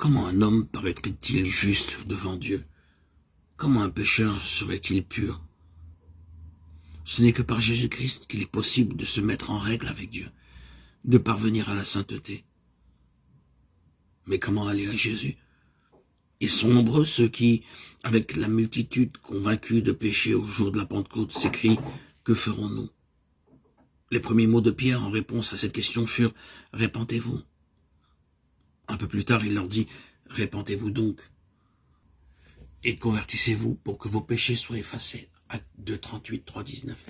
Comment un homme paraîtrait-il juste devant Dieu? Comment un pécheur serait-il pur? Ce n'est que par Jésus-Christ qu'il est possible de se mettre en règle avec Dieu, de parvenir à la sainteté. Mais comment aller à Jésus? Ils sont nombreux ceux qui, avec la multitude convaincue de péché au jour de la Pentecôte, s'écrient « Que ferons-nous » Les premiers mots de Pierre en réponse à cette question furent « Répentez-vous ». Un peu plus tard, il leur dit « Répentez-vous donc et convertissez-vous pour que vos péchés soient effacés ». Acte 2, 38, 3, 19.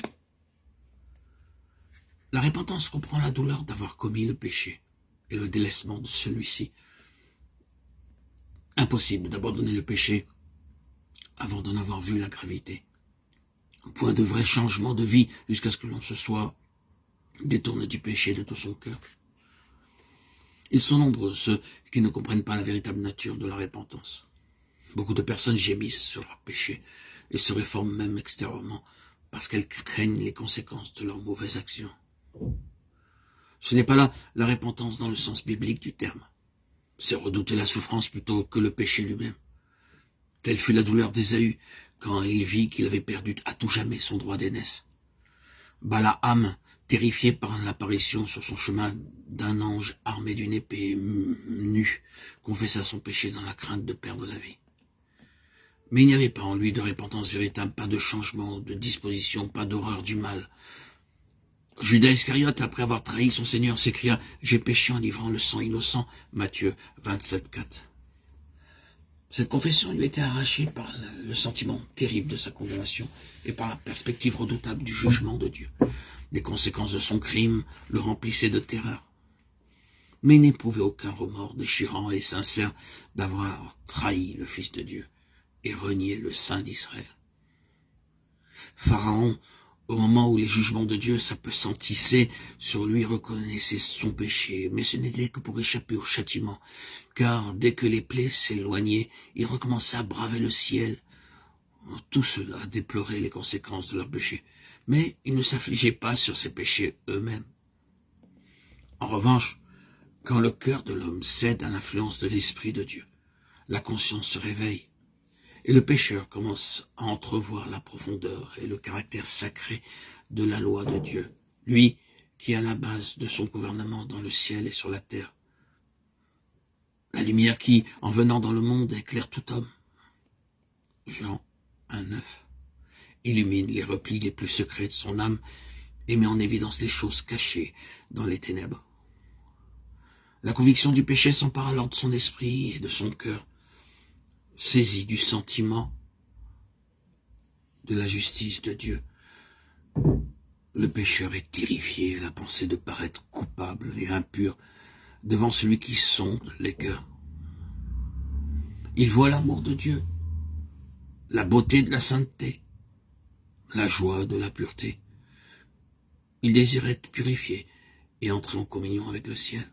La repentance comprend la douleur d'avoir commis le péché et le délaissement de celui-ci. Impossible d'abandonner le péché avant d'en avoir vu la gravité. Point de vrai changement de vie jusqu'à ce que l'on se soit détourné du péché de tout son cœur. Ils sont nombreux ceux qui ne comprennent pas la véritable nature de la repentance. Beaucoup de personnes gémissent sur leur péché et se réforment même extérieurement parce qu'elles craignent les conséquences de leurs mauvaises actions. Ce n'est pas là la repentance dans le sens biblique du terme. C'est redouter la souffrance plutôt que le péché lui-même. Telle fut la douleur d'Ésaü quand il vit qu'il avait perdu à tout jamais son droit d'aînesse. Balaam, terrifié par l'apparition sur son chemin d'un ange armé d'une épée nue, confessa son péché dans la crainte de perdre la vie. Mais il n'y avait pas en lui de repentance véritable, pas de changement de disposition, pas d'horreur du mal. Judas Iscariote, après avoir trahi son Seigneur, s'écria « J'ai péché en livrant le sang innocent » Matthieu 27, 4. Cette confession lui était arrachée par le sentiment terrible de sa condamnation et par la perspective redoutable du jugement de Dieu. Les conséquences de son crime le remplissaient de terreur. Mais il n'éprouvait aucun remords déchirant et sincère d'avoir trahi le Fils de Dieu et renié le Saint d'Israël. Pharaon, au moment où les jugements de Dieu s'appesantissaient sur lui, reconnaissait son péché, mais ce n'était que pour échapper au châtiment, car dès que les plaies s'éloignaient, il recommençait à braver le ciel. Tout cela déplorait les conséquences de leur péché, mais ils ne s'affligeaient pas sur ces péchés eux-mêmes. En revanche, quand le cœur de l'homme cède à l'influence de l'Esprit de Dieu, la conscience se réveille, et le pécheur commence à entrevoir la profondeur et le caractère sacré de la loi de Dieu, lui qui est à la base de son gouvernement dans le ciel et sur la terre. La lumière qui, en venant dans le monde, éclaire tout homme. Jean 1,9 illumine les replis les plus secrets de son âme et met en évidence les choses cachées dans les ténèbres. La conviction du péché s'empare alors de son esprit et de son cœur, saisi du sentiment de la justice de Dieu. Le pécheur est terrifié à la pensée de paraître coupable et impur devant celui qui sonde les cœurs. Il voit l'amour de Dieu, la beauté de la sainteté, la joie de la pureté. Il désire être purifié et entrer en communion avec le ciel.